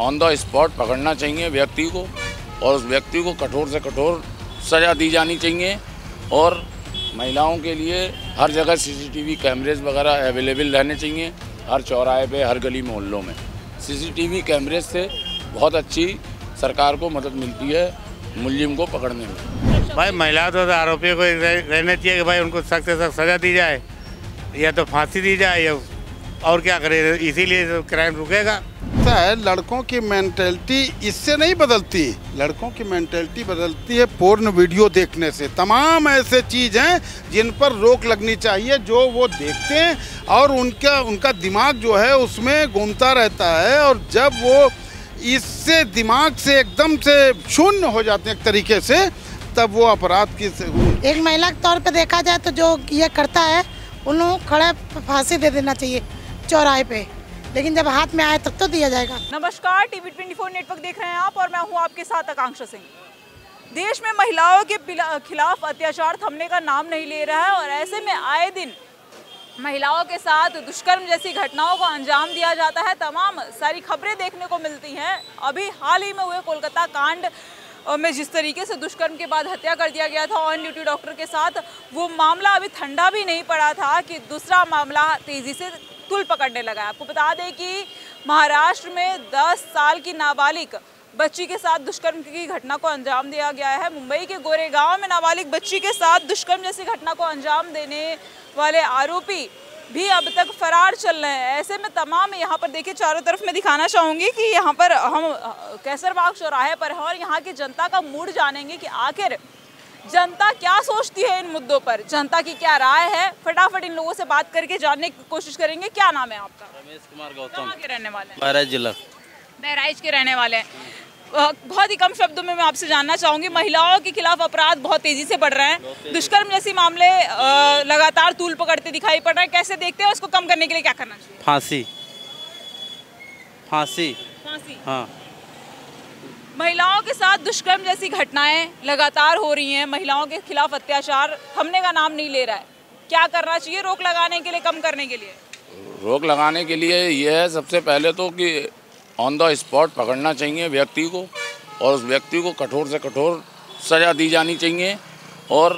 On the spot पकड़ना चाहिए व्यक्ति को और उस व्यक्ति को कठोर से कठोर सज़ा दी जानी चाहिए। और महिलाओं के लिए हर जगह सीसीटीवी कैमरेज वगैरह अवेलेबल रहने चाहिए, हर चौराहे पे, हर गली मोहल्लों में। सीसीटीवी कैमरेज से बहुत अच्छी सरकार को मदद मिलती है मुलजिम को पकड़ने में। भाई महिला तो आरोपियों को रहना चाहिए कि भाई उनको सख्त से सख्त सज़ा दी जाए, या तो फांसी दी जाए, या और क्या करे, इसीलिए तो क्राइम रुकेगा। ऐसा है, लड़कों की मेंटेलिटी इससे नहीं बदलती, लड़कों की मेंटेलिटी बदलती है पोर्न वीडियो देखने से। तमाम ऐसे चीज़ हैं जिन पर रोक लगनी चाहिए, जो वो देखते हैं और उनका दिमाग जो है उसमें घूमता रहता है, और जब वो इससे दिमाग से एकदम से शून्य हो जाते हैं एक तरीके से, तब वो अपराध की एक महिला के तौर पे देखा जाए तो जो ये करता है उन लोगों को खड़े फांसी दे देना चाहिए चौराहे पे, लेकिन जब हाथ में आए तब तो दिया जाएगा। नमस्कार, टीवी 24 नेटवर्क देख रहे हैं आप और मैं हूं आपके साथ आकांक्षा सिंह। देश में महिलाओं के खिलाफ अत्याचार थमने का नाम नहीं ले रहा है और ऐसे में आए दिन महिलाओं के साथ दुष्कर्म जैसी घटनाओं को अंजाम दिया जाता है। तमाम सारी खबरें देखने को मिलती हैं। अभी हाल ही में हुए कोलकाता कांड में जिस तरीके से दुष्कर्म के बाद हत्या कर दिया गया था ऑन ड्यूटी डॉक्टर के साथ, वो मामला अभी ठंडा भी नहीं पड़ा था कि दूसरा मामला तेजी से तूल पकड़ने लगा। आपको बता दें कि महाराष्ट्र में 10 साल की नाबालिग बच्ची के साथ दुष्कर्म की घटना को अंजाम दिया गया है। मुंबई के गोरेगांव में नाबालिग बच्ची के साथ दुष्कर्म जैसी घटना को अंजाम देने वाले आरोपी भी अब तक फरार चल रहे हैं। ऐसे में तमाम यहाँ पर देखिए, चारों तरफ मैं दिखाना चाहूँगी कि यहाँ पर हम कैसरबाग चौराहे पर हैं और यहाँ की जनता का मूड जानेंगे कि आखिर जनता क्या सोचती है इन मुद्दों पर, जनता की क्या राय है। फटाफट इन लोगों से बात करके जानने की कोशिश करेंगे। क्या नाम है आपका? रमेश कुमार गौतम। कहाँ के रहने वाले हैं? बहराइच जिला। बहराइच के रहने वाले हैं। बहुत ही कम शब्दों में मैं आपसे जानना चाहूँगी, महिलाओं के खिलाफ अपराध बहुत तेजी से बढ़ रहे हैं, दुष्कर्म जैसे मामले लगातार तूल पकड़ते दिखाई पड़ रहे हैं, कैसे देखते हैं? उसको कम करने के लिए क्या करना चाहिए? फांसी। फांसी। फांसी। हाँ। महिलाओं के साथ दुष्कर्म जैसी घटनाएं लगातार हो रही हैं, महिलाओं के खिलाफ अत्याचार थमने का नाम नहीं ले रहा है। क्या करना चाहिए रोक लगाने के लिए, कम करने के लिए? रोक लगाने के लिए यह है सबसे पहले तो कि ऑन द स्पॉट पकड़ना चाहिए व्यक्ति को और उस व्यक्ति को कठोर से कठोर सज़ा दी जानी चाहिए। और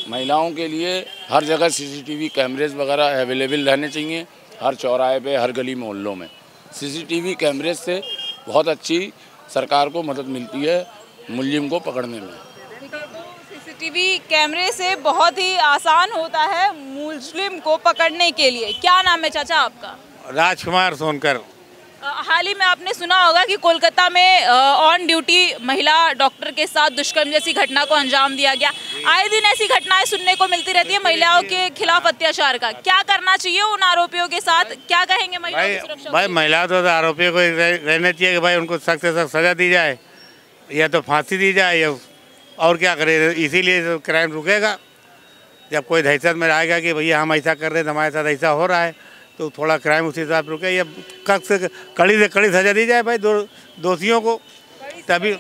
महिलाओं के लिए हर जगह सीसीटीवी कैमरेज वगैरह अवेलेबल रहने चाहिए, हर चौराहे पे, हर गली मोहल्लों में। सीसीटीवी कैमरेज से बहुत अच्छी सरकार को मदद मिलती है मुलजिम को पकड़ने में। सीसीटीवी कैमरे से बहुत ही आसान होता है मुलजिम को पकड़ने के लिए। क्या नाम है चाचा आपका? राजकुमार सोनकर। हाल ही में आपने सुना होगा कि कोलकाता में ऑन ड्यूटी महिला डॉक्टर के साथ दुष्कर्म जैसी घटना को अंजाम दिया गया। आए दिन ऐसी घटनाएं सुनने को मिलती रहती है महिलाओं के खिलाफ अत्याचार का। क्या करना चाहिए उन आरोपियों के साथ? क्या कहेंगे महिलाओं की सुरक्षा? भाई महिला तो आरोपियों को रहना चाहिए कि भाई उनको सख्त से सख्त सज़ा दी जाए, या तो फांसी दी जाए, या और क्या करे, इसीलिए तो क्राइम रुकेगा। जब कोई दहशत में आएगा कि भैया हम ऐसा कर रहे हैं, हमारे साथ ऐसा हो रहा है, तो थोड़ा क्राइम उसी हिसाब रुके, या कड़ी से कड़ी सजा दी जाए भाई दोषियों को, तभी।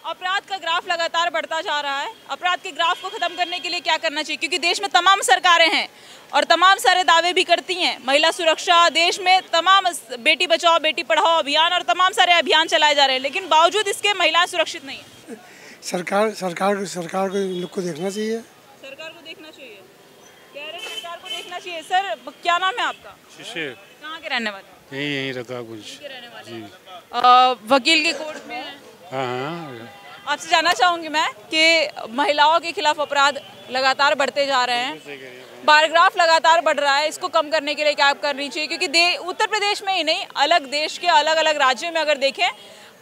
अपराध का ग्राफ लगातार बढ़ता जा रहा है। अपराध के ग्राफ को खत्म करने के लिए क्या करना चाहिए? क्योंकि देश में तमाम सरकारें हैं और तमाम सारे दावे भी करती हैं, महिला सुरक्षा, देश में तमाम बेटी बचाओ बेटी पढ़ाओ अभियान और तमाम सारे अभियान चलाए जा रहे हैं, लेकिन बावजूद इसके महिलाएं सुरक्षित नहीं है। सरकार को इन लोग को देखना चाहिए। सरकार को देखना चाहिए, कह रहे हैं सरकार को देखना चाहिए। सर, क्या नाम है आपका? शिशिर। कहाँ के रहने वाले? यही रखा कुछ जी। वकील के कोर्ट में है। हाँ। आपसे जानना चाहूँगी मैं कि महिलाओं के खिलाफ अपराध लगातार बढ़ते जा रहे हैं, बारग्राफ लगातार बढ़ रहा है, इसको कम करने के लिए क्या करनी चाहिए? क्योंकि उत्तर प्रदेश में ही नहीं, अलग देश के अलग अलग राज्यों में अगर देखें,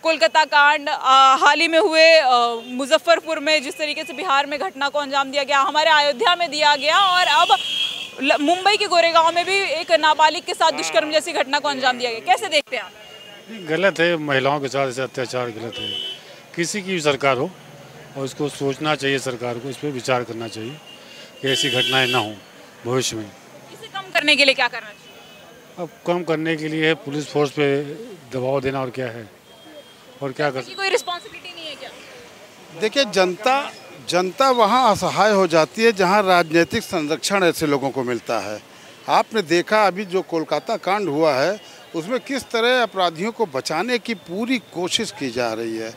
कोलकाता कांड, हाल ही में हुए मुजफ्फरपुर में जिस तरीके से बिहार में घटना को अंजाम दिया गया, हमारे अयोध्या में दिया गया, और अब मुंबई के गोरेगांव में भी एक नाबालिग के साथ दुष्कर्म जैसी घटना को अंजाम दिया गया। कैसे देखते हैं आप? गलत है, महिलाओं के साथ ऐसे अत्याचार गलत है। किसी की भी सरकार हो, और इसको सोचना चाहिए, सरकार को इस पर विचार करना चाहिए कि ऐसी घटनाएं ना हो भविष्य में। इसे कम करने के लिए क्या करना चाहिए? अब कम करने के लिए पुलिस फोर्स पे दबाव देना, और क्या है, और क्या कर। कोई रिस्पॉन्सिबिलिटी नहीं है क्या? देखिए, जनता वहाँ असहाय हो जाती है जहाँ राजनीतिक संरक्षण ऐसे लोगों को मिलता है। आपने देखा अभी जो कोलकाता कांड हुआ है, उसमें किस तरह अपराधियों को बचाने की पूरी कोशिश की जा रही है।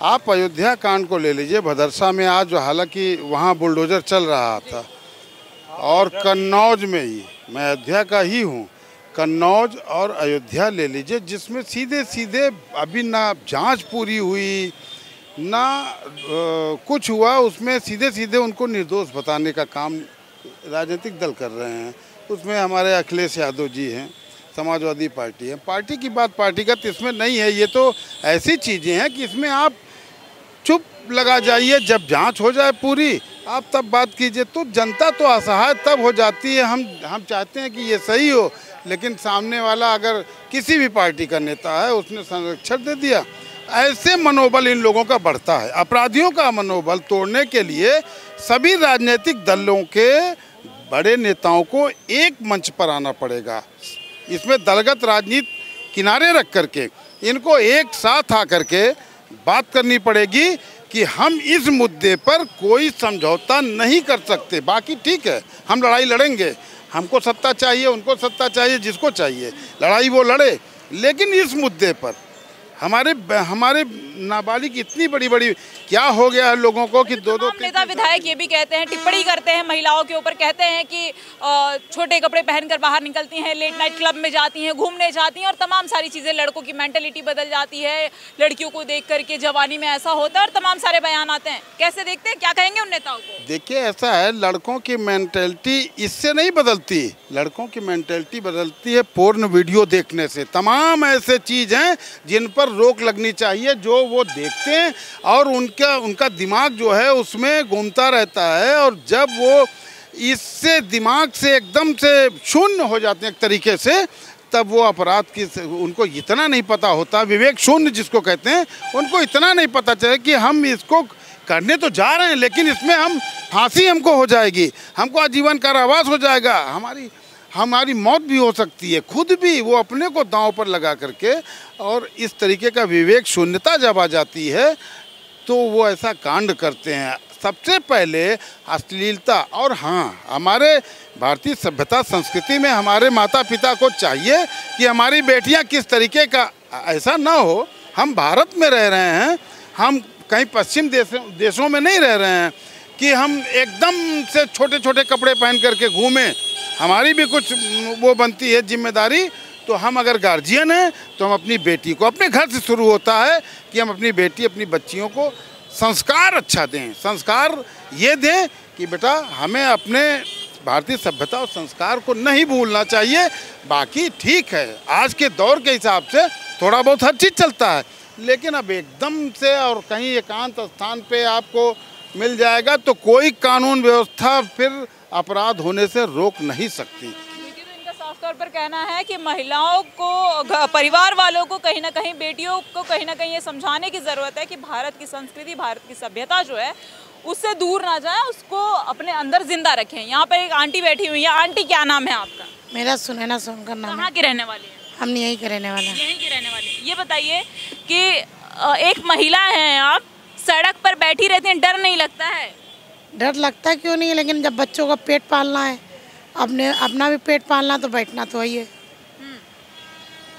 आप अयोध्या कांड को ले लीजिए, भदरसा में आज हालांकि वहाँ बुलडोज़र चल रहा था, और कन्नौज में ही, मैं अयोध्या का ही हूँ, कन्नौज और अयोध्या ले लीजिए, जिसमें सीधे सीधे अभी ना जांच पूरी हुई ना कुछ हुआ, उसमें सीधे सीधे उनको निर्दोष बताने का काम राजनीतिक दल कर रहे हैं। उसमें हमारे अखिलेश यादव जी हैं, समाजवादी पार्टी है। पार्टी की बात पार्टीगत इसमें नहीं है, ये तो ऐसी चीज़ें हैं कि इसमें आप चुप लगा जाइए, जब जांच हो जाए पूरी आप तब बात कीजिए। तो जनता तो असहाय तब हो जाती है। हम चाहते हैं कि ये सही हो, लेकिन सामने वाला अगर किसी भी पार्टी का नेता है उसने संरक्षण दे दिया, ऐसे मनोबल इन लोगों का बढ़ता है। अपराधियों का मनोबल तोड़ने के लिए सभी राजनीतिक दलों के बड़े नेताओं को एक मंच पर आना पड़ेगा। इसमें दलगत राजनीति किनारे रख करके इनको एक साथ आकर के बात करनी पड़ेगी कि हम इस मुद्दे पर कोई समझौता नहीं कर सकते। बाकी ठीक है, हम लड़ाई लड़ेंगे, हमको सत्ता चाहिए, उनको सत्ता चाहिए, जिसको चाहिए लड़ाई वो लड़े, लेकिन इस मुद्दे पर हमारे नाबालिग इतनी बड़ी बड़ी क्या हो गया है लोगों को कि दो नेता विधायक ये भी कहते हैं, टिप्पणी करते हैं महिलाओं के ऊपर, कहते हैं कि छोटे कपड़े पहनकर बाहर निकलती हैं, लेट नाइट क्लब में जाती हैं, घूमने जाती हैं और तमाम सारी चीज़ें, लड़कों की मेंटलिटी बदल जाती है, लड़कियों को देख करके जवानी में ऐसा होता है और तमाम सारे बयान आते हैं। कैसे देखते हैं, क्या कहेंगे उन नेताओं को? देखिए, ऐसा है, लड़कों की मेंटलिटी इससे नहीं बदलती, लड़कों की मेंटलिटी बदलती है पोर्न वीडियो देखने से। तमाम ऐसे चीज़ हैं जिन पर रोक लगनी चाहिए, जो वो देखते हैं और उनका दिमाग जो है उसमें घूमता रहता है, और जब वो इससे दिमाग से एकदम से शून्य हो जाते हैं एक तरीके से, तब वो अपराध की उनको इतना नहीं पता होता, विवेक शून्य जिसको कहते हैं, उनको इतना नहीं पता चले कि हम इसको करने तो जा रहे हैं, लेकिन इसमें हम फांसी हमको हो जाएगी, हमको आजीवन कारावास हो जाएगा, हमारी मौत भी हो सकती है। खुद भी वो अपने को दांव पर लगा करके, और इस तरीके का विवेक शून्यता जब आ जाती है तो वो ऐसा कांड करते हैं। सबसे पहले अश्लीलता, और हाँ, हमारे भारतीय सभ्यता संस्कृति में हमारे माता पिता को चाहिए कि हमारी बेटियां किस तरीके का, ऐसा ना हो, हम भारत में रह रहे हैं, हम कहीं पश्चिम देशों में नहीं रह रहे हैं कि हम एकदम से छोटे छोटे कपड़े पहन करके घूमें। हमारी भी कुछ वो बनती है जिम्मेदारी। तो हम अगर गार्जियन हैं तो हम अपनी बेटी को, अपने घर से शुरू होता है कि हम अपनी बेटी, अपनी बच्चियों को संस्कार अच्छा दें। संस्कार ये दें कि बेटा हमें अपने भारतीय सभ्यता और संस्कार को नहीं भूलना चाहिए। बाकी ठीक है, आज के दौर के हिसाब से थोड़ा बहुत हर चीज़ चलता है, लेकिन अब एकदम से और कहीं एकांत स्थान पे आपको मिल जाएगा तो कोई कानून व्यवस्था फिर अपराध होने से रोक नहीं सकती। साफ तौर पर कहना है कि महिलाओं को, परिवार वालों को कहीं ना कहीं, बेटियों को कहीं ना कहीं ये समझाने की ज़रूरत है कि भारत की संस्कृति, भारत की सभ्यता जो है उससे दूर ना जाए, उसको अपने अंदर जिंदा रखें। यहाँ पर एक आंटी बैठी हुई है। आंटी, क्या नाम है आपका? मेरा सुनैना सोनकर नाम है। कहाँ के रहने वाले हैं? हम यहीं के रहने वाले हैं। यहीं के रहने वाले। ये बताइए कि एक महिला हैं आप, सड़क पर बैठी रहती हैं, डर नहीं लगता है? डर लगता क्यों नहीं है, लेकिन जब बच्चों का पेट पालना है, अपना भी पेट पालना, तो बैठना तो ही है।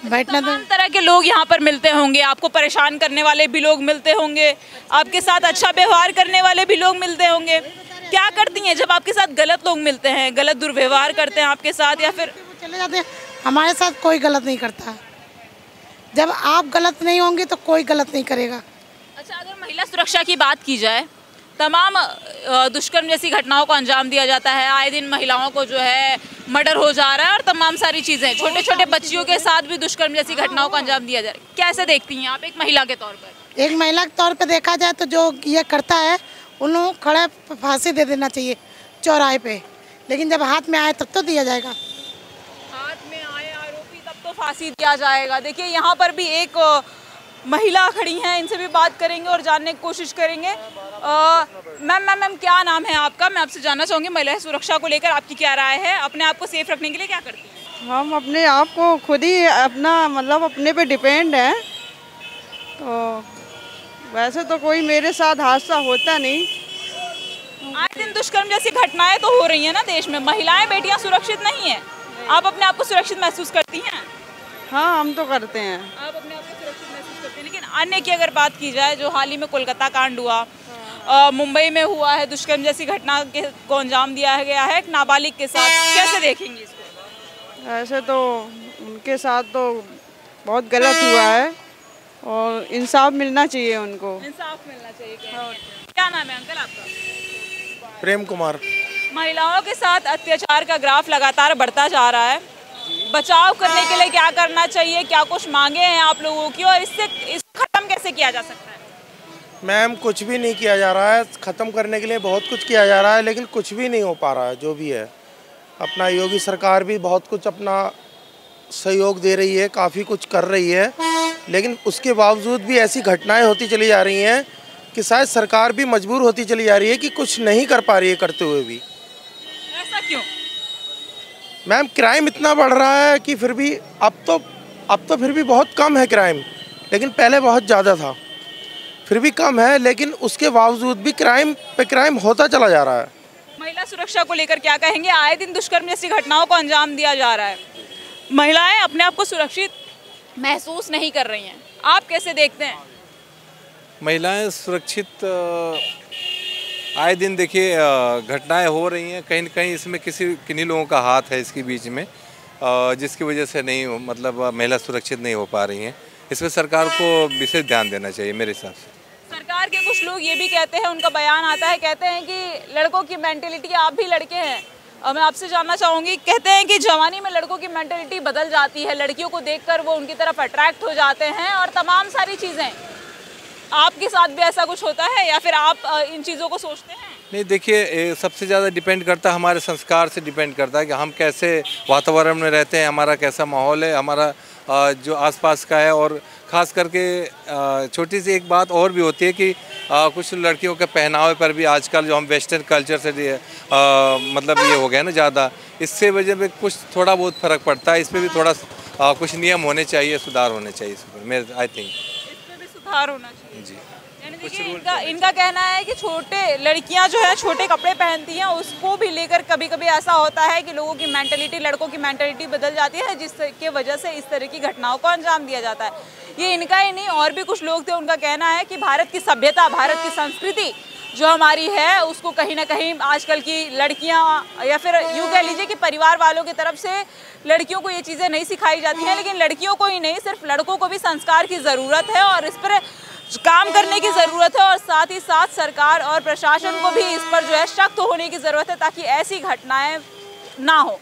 बैठना तो तरह के लोग यहाँ पर मिलते होंगे, आपको परेशान करने वाले भी लोग मिलते होंगे, आपके साथ अच्छा व्यवहार करने वाले भी लोग मिलते होंगे। क्या करती हैं जब आपके साथ गलत लोग मिलते हैं, गलत दुर्व्यवहार करते हैं आपके साथ, या फिर चले जाते हैं? हमारे साथ कोई गलत नहीं करता। जब आप गलत नहीं होंगे तो कोई गलत नहीं करेगा। अच्छा, अगर महिला सुरक्षा की बात की जाए, तमाम दुष्कर्म जैसी घटनाओं को अंजाम दिया जाता है, आए दिन महिलाओं को जो है मर्डर हो जा रहा है और तमाम सारी चीज़ें, छोटे छोटे बच्चियों के साथ भी दुष्कर्म जैसी घटनाओं को अंजाम दिया जा रहा है। कैसे देखती हैं आप एक महिला के तौर पर? एक महिला के तौर पर देखा जाए तो जो ये करता है उन लोगों को खड़े फांसी दे देना चाहिए चौराहे पे, लेकिन जब हाथ में आए तब तो दिया जाएगा। हाथ में आए आरोपी तब तो फांसी दिया जाएगा। देखिए, यहाँ पर भी एक महिला खड़ी हैं, इनसे भी बात करेंगे और जानने की कोशिश करेंगे। मैम, क्या नाम है आपका? मैं आपसे जानना चाहूँगी, महिला सुरक्षा को लेकर आपकी क्या राय है? अपने आप को सेफ रखने के लिए क्या करती हैं? हम अपने आप को खुद ही अपने पे डिपेंड है, तो वैसे तो कोई मेरे साथ हादसा होता नहीं। आए दिन दुष्कर्म जैसी घटनाएं तो हो रही हैं ना देश में, महिलाएं, बेटियां सुरक्षित नहीं है। आप अपने आप को सुरक्षित महसूस करती हैं? हाँ, हम तो करते हैं। आप अपने आप को सुरक्षित महसूस करते हैं, लेकिन अन्य की अगर बात की जाए, जो हाल ही में कोलकाता कांड हुआ, मुंबई में हुआ है, दुष्कर्म जैसी घटना को अंजाम दिया गया है एक नाबालिग के साथ, कैसे देखेंगे इसको? ऐसे तो उनके साथ तो बहुत गलत हुआ है और इंसाफ मिलना चाहिए उनको। इंसाफ मिलना चाहिए। क्या नाम है अंकल आपका? प्रेम कुमार। महिलाओं के साथ अत्याचार का ग्राफ लगातार बढ़ता जा रहा है। बचाव करने के लिए क्या करना चाहिए, क्या कुछ मांगे हैं आप लोगों की, और इसको खत्म कैसे किया जा सकता है? मैम, कुछ भी नहीं किया जा रहा है। ख़त्म करने के लिए बहुत कुछ किया जा रहा है, लेकिन कुछ भी नहीं हो पा रहा है। जो भी है, अपना योगी सरकार भी बहुत कुछ अपना सहयोग दे रही है, काफ़ी कुछ कर रही है, लेकिन उसके बावजूद भी ऐसी घटनाएं होती चली जा रही हैं कि शायद सरकार भी मजबूर होती चली जा रही है कि कुछ नहीं कर पा रही है करते हुए भी। ऐसा क्यों? मैम, क्राइम इतना बढ़ रहा है कि फिर भी अब तो फिर भी बहुत कम है क्राइम, लेकिन पहले बहुत ज़्यादा था। फिर भी कम है, लेकिन उसके बावजूद भी क्राइम पे क्राइम होता चला जा रहा है। महिला सुरक्षा को लेकर क्या कहेंगे? आए दिन दुष्कर्म जैसी घटनाओं को अंजाम दिया जा रहा है, महिलाएं अपने आप को सुरक्षित महसूस नहीं कर रही हैं, आप कैसे देखते हैं? महिलाएं सुरक्षित आए दिन देखिए घटनाएं हो रही हैं, कहीं न कहीं इसमें किन्हीं लोगों का हाथ है इसके बीच में, जिसकी वजह से नहीं मतलब महिला सुरक्षित नहीं हो पा रही हैं। इसमें सरकार को विशेष ध्यान देना चाहिए मेरे हिसाब से। सरकार के कुछ लोग ये भी कहते हैं, उनका बयान आता है, कहते हैं कि लड़कों की मेंटेलिटी, आप भी लड़के हैं, और मैं आपसे जानना चाहूँगी, कहते हैं कि जवानी में लड़कों की मेंटेलिटी बदल जाती है, लड़कियों को देखकर वो उनकी तरफ अट्रैक्ट हो जाते हैं और तमाम सारी चीज़ें। आपके साथ भी ऐसा कुछ होता है या फिर आप इन चीज़ों को सोचते हैं? नहीं, देखिए सबसे ज़्यादा डिपेंड करता है, हमारे संस्कार से डिपेंड करता है कि हम कैसे वातावरण में रहते हैं, हमारा कैसा माहौल है, हमारा जो आसपास का है। और ख़ास करके छोटी सी एक बात और भी होती है कि कुछ लड़कियों के पहनावे पर भी आजकल जो हम वेस्टर्न कल्चर से मतलब ये हो गया ना ज़्यादा, इससे वजह में कुछ थोड़ा बहुत फ़र्क पड़ता है। इस पर भी थोड़ा कुछ नियम होने चाहिए, सुधार होने चाहिए इस पर, मेरे आई थिंक इस पर भी सुधार होना चाहिए जी। यानी देखिए इनका कहना है कि छोटे लड़कियां जो है छोटे कपड़े पहनती हैं, उसको भी लेकर कभी कभी ऐसा होता है कि लोगों की मेंटलिटी, लड़कों की मेंटलिटी बदल जाती है, जिसके वजह से इस तरह की घटनाओं को अंजाम दिया जाता है। ये इनका ही नहीं, और भी कुछ लोग थे, उनका कहना है कि भारत की सभ्यता, भारत की संस्कृति जो हमारी है, उसको कहीं ना कहीं आजकल की लड़कियां या फिर यूँ कह लीजिए कि परिवार वालों की तरफ से लड़कियों को ये चीज़ें नहीं सिखाई जाती हैं। लेकिन लड़कियों को ही नहीं, सिर्फ लड़कों को भी संस्कार की ज़रूरत है और इस पर काम करने की ज़रूरत है, और साथ ही साथ सरकार और प्रशासन को भी इस पर जो है सख्त होने की ज़रूरत है, ताकि ऐसी घटनाएं ना हो।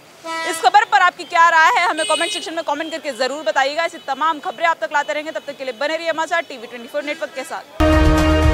इस खबर पर आपकी क्या राय है, हमें कमेंट सेक्शन में कमेंट करके ज़रूर बताइएगा। ऐसी तमाम खबरें आप तक लाते रहेंगे, तब तक के लिए बने रहिए हमारे साथ टीवी 24 नेटवर्क के साथ।